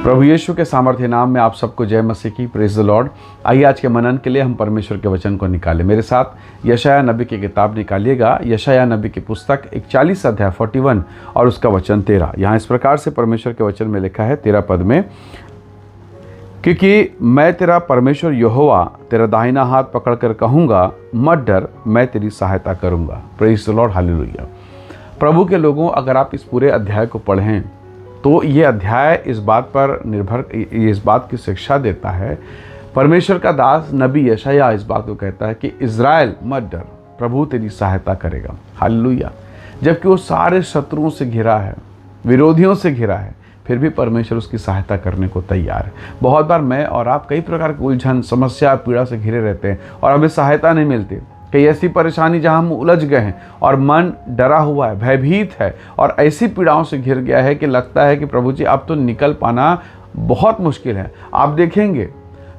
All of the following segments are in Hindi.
प्रभु यीशु के सामर्थ्य नाम में आप सबको जय मसीह की। Praise the Lord. आइए आज के मनन के लिए हम परमेश्वर के वचन को निकालें। मेरे साथ यशायाह नबी की किताब निकालिएगा। यशायाह नबी की पुस्तक 41 अध्याय 41 और उसका वचन 13। यहाँ इस प्रकार से परमेश्वर के वचन में लिखा है 13 पद में, क्योंकि मैं तेरा परमेश्वर यहोवा तेरा दाहिना हाथ पकड़कर कहूँगा, मत डर, मैं तेरी सहायता करूँगा। Praise the Lord, hallelujah. प्रभु के लोगों, अगर आप इस पूरे अध्याय को पढ़ें तो ये अध्याय इस बात की शिक्षा देता है। परमेश्वर का दास नबी यशायाह इस बात को कहता है कि इज़राइल मत डर, प्रभु तेरी सहायता करेगा। हालेलुया। जबकि वो सारे शत्रुओं से घिरा है, विरोधियों से घिरा है, फिर भी परमेश्वर उसकी सहायता करने को तैयार है। बहुत बार मैं और आप कई प्रकार की उलझन, समस्या, पीड़ा से घिरे रहते हैं और हमें सहायता नहीं मिलती। कई ऐसी परेशानी जहां हम उलझ गए हैं और मन डरा हुआ है, भयभीत है और ऐसी पीड़ाओं से घिर गया है कि लगता है कि प्रभु जी अब तो निकल पाना बहुत मुश्किल है। आप देखेंगे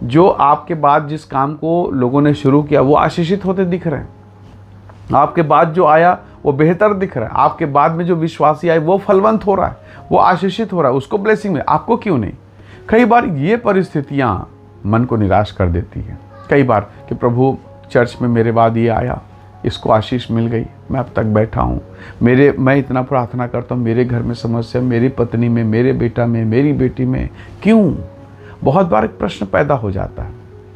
जो आपके बाद जिस काम को लोगों ने शुरू किया वो आशीषित होते दिख रहे हैं। आपके बाद जो आया वो बेहतर दिख रहा है। आपके बाद में जो विश्वासी आए वो फलवंत हो रहा है, वो आशीषित हो रहा है, उसको ब्लेसिंग में। आपको क्यों नहीं? कई बार ये परिस्थितियां मन को निराश कर देती हैं। कई बार कि प्रभु चर्च में मेरे बाद ये आया, इसको आशीष मिल गई, मैं अब तक बैठा हूँ, मैं इतना प्रार्थना करता हूँ, मेरे घर में समस्या, मेरी पत्नी में, मेरे बेटा में, मेरी बेटी में, क्यों? बहुत बार एक प्रश्न पैदा हो जाता है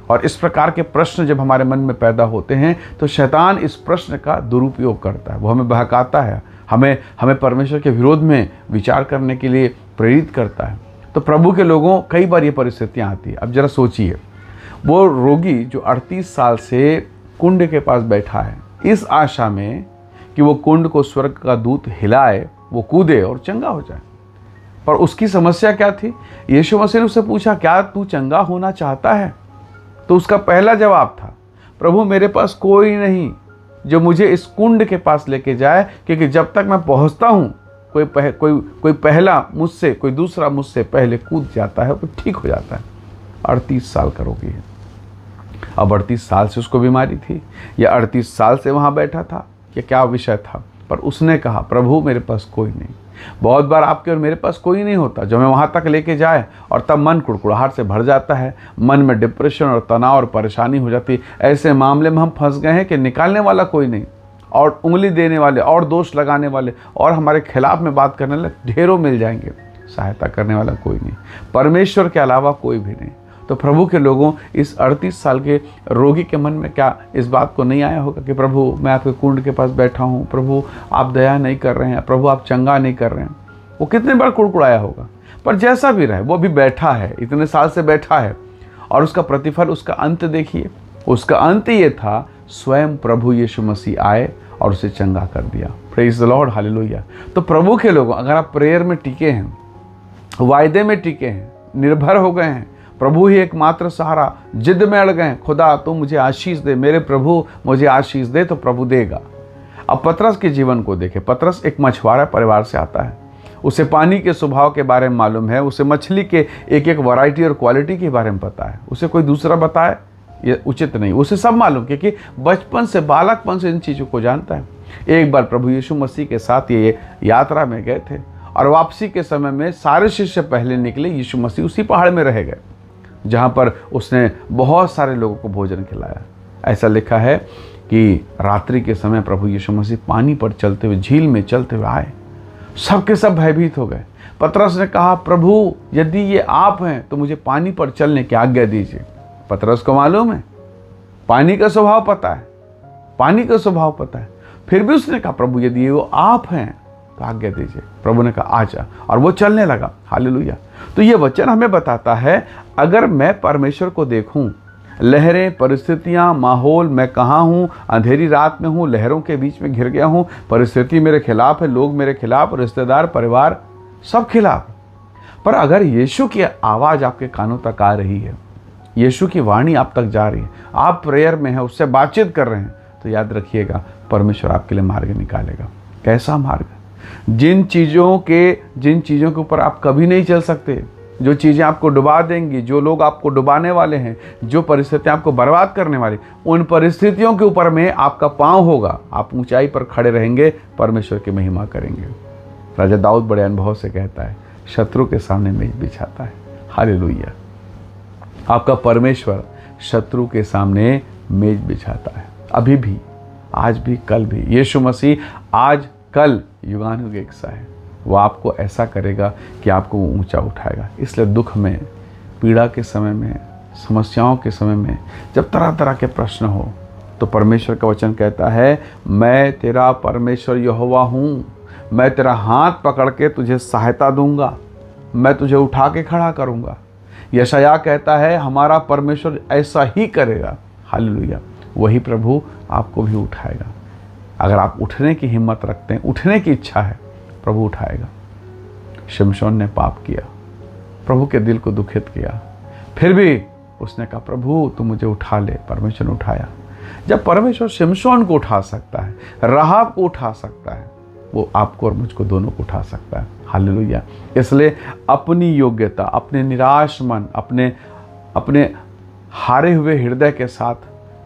और इस प्रकार के प्रश्न जब हमारे मन में पैदा होते हैं तो शैतान इस प्रश्न का दुरुपयोग करता है। वो हमें बहकाता है, हमें परमेश्वर के विरोध में विचार करने के लिए प्रेरित करता है। तो प्रभु के लोगों, कई बार ये परिस्थितियाँ आती हैं। अब जरा सोचिए, वो रोगी जो 38 साल से कुंड के पास बैठा है, इस आशा में कि वो कुंड को स्वर्ग का दूत हिलाए, वो कूदे और चंगा हो जाए। पर उसकी समस्या क्या थी? यीशु मसीह ने उससे पूछा, क्या तू चंगा होना चाहता है? तो उसका पहला जवाब था, प्रभु मेरे पास कोई नहीं जो मुझे इस कुंड के पास लेके जाए, क्योंकि जब तक मैं पहुंचता हूं कोई पहला मुझसे, कोई दूसरा मुझसे पहले कूद जाता है, वो ठीक हो जाता है। 38 साल का रोगी है। अब 38 साल से उसको बीमारी थी, या 38 साल से वहाँ बैठा था, या क्या विषय था? पर उसने कहा, प्रभु मेरे पास कोई नहीं। बहुत बार आपके और मेरे पास कोई नहीं होता जो हमें वहाँ तक लेके जाए, और तब मन कुड़कुड़ाहट से भर जाता है, मन में डिप्रेशन और तनाव और परेशानी हो जाती है। ऐसे मामले में हम फंस गए हैं कि निकालने वाला कोई नहीं, और उंगली देने वाले और दोष लगाने वाले और हमारे खिलाफ में बात करने वाले ढेरों मिल जाएंगे। सहायता करने वाला कोई नहीं, परमेश्वर के अलावा कोई भी नहीं। तो प्रभु के लोगों, इस 38 साल के रोगी के मन में क्या इस बात को नहीं आया होगा कि प्रभु मैं आपके कुंड के पास बैठा हूँ, प्रभु आप दया नहीं कर रहे हैं, प्रभु आप चंगा नहीं कर रहे हैं? वो कितने बार कुड़कुड़ाया होगा। पर जैसा भी रहे, वो अभी बैठा है, इतने साल से बैठा है, और उसका प्रतिफल, उसका अंत देखिए। उसका अंत ये था, स्वयं प्रभु यीशु मसीह आए और उसे चंगा कर दिया। Praise the Lord, hallelujah. तो प्रभु के लोगों, अगर आप प्रेयर में टिके हैं, वायदे में टिके हैं, निर्भर हो गए हैं, प्रभु ही एकमात्र सहारा, जिद में अड़ गए, खुदा तो मुझे आशीष दे, मेरे प्रभु मुझे आशीष दे, तो प्रभु देगा। अब पतरस के जीवन को देखें। पतरस एक मछुआरा परिवार से आता है। उसे पानी के स्वभाव के बारे में मालूम है, उसे मछली के एक एक वैरायटी और क्वालिटी के बारे में पता है। उसे कोई दूसरा बताए ये उचित नहीं, उसे सब मालूम, क्योंकि बचपन से, बालकपन से इन चीज़ों को जानता है। एक बार प्रभु यीशु मसीह के साथ ये यात्रा में गए थे, और वापसी के समय में सारे शिष्य पहले निकले, यीशु मसीह उसी पहाड़ में रह गए जहाँ पर उसने बहुत सारे लोगों को भोजन खिलाया। ऐसा लिखा है कि रात्रि के समय प्रभु यीशु मसीह पानी पर चलते हुए, झील में चलते हुए आए। सबके सब भयभीत हो गए। पतरस ने कहा, प्रभु यदि ये आप हैं तो मुझे पानी पर चलने की आज्ञा दीजिए। पतरस को मालूम है, पानी का स्वभाव पता है, पानी का स्वभाव पता है। फिर भी उसने कहा, प्रभु यदि वो आप हैं तो आज्ञा दीजिए। प्रभु ने कहा, आजा, और वो चलने लगा। हालेलुया। तो ये वचन हमें बताता है, अगर मैं परमेश्वर को देखूं, लहरें, परिस्थितियां, माहौल, मैं कहाँ हूँ, अंधेरी रात में हूँ, लहरों के बीच में घिर गया हूँ, परिस्थिति मेरे खिलाफ है, लोग मेरे खिलाफ, रिश्तेदार, परिवार, सब खिलाफ। पर अगर यीशु की आवाज़ आपके कानों तक आ रही है, यीशु की वाणी आप तक जा रही है, आप प्रेयर में हैं, उससे बातचीत कर रहे हैं, तो याद रखिएगा, परमेश्वर आपके लिए मार्ग निकालेगा। कैसा मार्ग? जिन चीज़ों के ऊपर आप कभी नहीं चल सकते, जो चीज़ें आपको डुबा देंगी, जो लोग आपको डुबाने वाले हैं, जो परिस्थितियाँ आपको बर्बाद करने वाली, उन परिस्थितियों के ऊपर में आपका पांव होगा। आप ऊंचाई पर खड़े रहेंगे, परमेश्वर की महिमा करेंगे। राजा दाऊद बड़े अनुभव से कहता है, शत्रु के सामने मेज बिछाता है, हालेलुया। आपका परमेश्वर शत्रु के सामने मेज बिछाता है, अभी भी, आज भी, कल भी। यीशु मसीह आज कल युगानुग एक सा है। वो आपको ऐसा करेगा कि आपको वो ऊंचा उठाएगा। इसलिए दुख में, पीड़ा के समय में, समस्याओं के समय में, जब तरह तरह के प्रश्न हो, तो परमेश्वर का वचन कहता है, मैं तेरा परमेश्वर यहोवा हूँ, मैं तेरा हाथ पकड़ के तुझे सहायता दूंगा, मैं तुझे उठा के खड़ा करूंगा। यशायाह कहता है, हमारा परमेश्वर ऐसा ही करेगा। हालेलुया। वही प्रभु आपको भी उठाएगा। अगर आप उठने की हिम्मत रखते हैं, उठने की इच्छा है, प्रभु उठाएगा। शिमशोन ने पाप किया, प्रभु के दिल को दुखित किया, फिर भी उसने कहा, प्रभु तू मुझे उठा ले। परमेश्वर ने उठाया। जब परमेश्वर शिमशोन को उठा सकता है, राहाब को उठा सकता है, वो आपको और मुझको दोनों को उठा सकता है। हालेलुया। इसलिए अपनी योग्यता, अपने निराश मन, अपने हारे हुए हृदय के साथ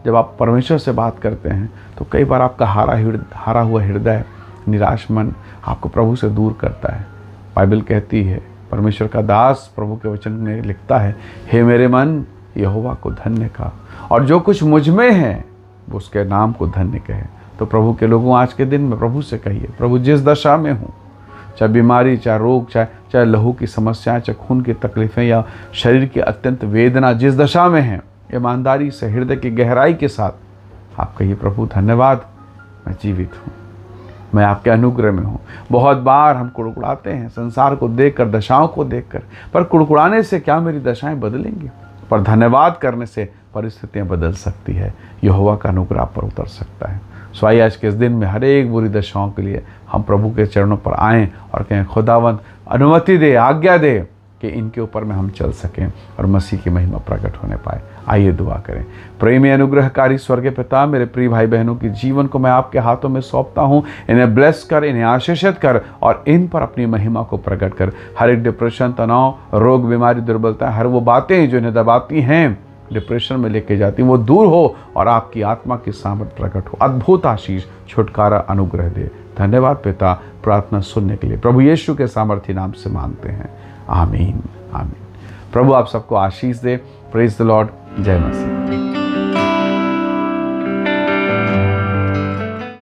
जब आप परमेश्वर से बात करते हैं, तो कई बार आपका हारा हुआ हृदय, निराश मन आपको प्रभु से दूर करता है। बाइबल कहती है, परमेश्वर का दास प्रभु के वचन में लिखता है, हे मेरे मन यहोवा को धन्य कहा, और जो कुछ मुझ में है वो उसके नाम को धन्य कहे। तो प्रभु के लोगों, आज के दिन में प्रभु से कहिए, प्रभु जिस दशा में हूँ, चाहे बीमारी, चाहे रोग, चाहे लहू की समस्याएं, चाहे खून की तकलीफ़ें, या शरीर की अत्यंत वेदना, जिस दशा में है, ईमानदारी से, हृदय की गहराई के साथ आप कहिए, प्रभु धन्यवाद, मैं जीवित हूँ, मैं आपके अनुग्रह में हूँ। बहुत बार हम कुड़कुड़ाते हैं संसार को देखकर, दशाओं को देखकर, पर कुड़कुड़ाने से क्या मेरी दशाएं बदलेंगी? पर धन्यवाद करने से परिस्थितियां बदल सकती है, यहोवा का अनुग्रह आप पर उतर सकता है। सो आइए आज के इस दिन में हर एक बुरी दशाओं के लिए हम प्रभु के चरणों पर आएँ और कहें, खुदावंद अनुमति दे, आज्ञा दे कि इनके ऊपर में हम चल सकें और मसीह की महिमा प्रकट होने पाए। आइए दुआ करें। प्रेमी अनुग्रहकारी स्वर्गीय पिता, मेरे प्रिय भाई बहनों के जीवन को मैं आपके हाथों में सौंपता हूँ। इन्हें ब्लेस कर, इन्हें आशीषित कर और इन पर अपनी महिमा को प्रकट कर। हर एक डिप्रेशन, तनाव, रोग, बीमारी, दुर्बलता, हर वो बातें जो इन्हें दबाती हैं, डिप्रेशन में लेके जाती, वो दूर हो और आपकी आत्मा की सामर्थ प्रकट हो। अद्भुत आशीष, छुटकारा, अनुग्रह दे। धन्यवाद पिता, प्रार्थना सुनने के लिए प्रभु यीशु के सामर्थी नाम से मांगते हैं, आमीन, आमीन। प्रभु आप सबको आशीष दे। Praise the Lord. जय मसीह।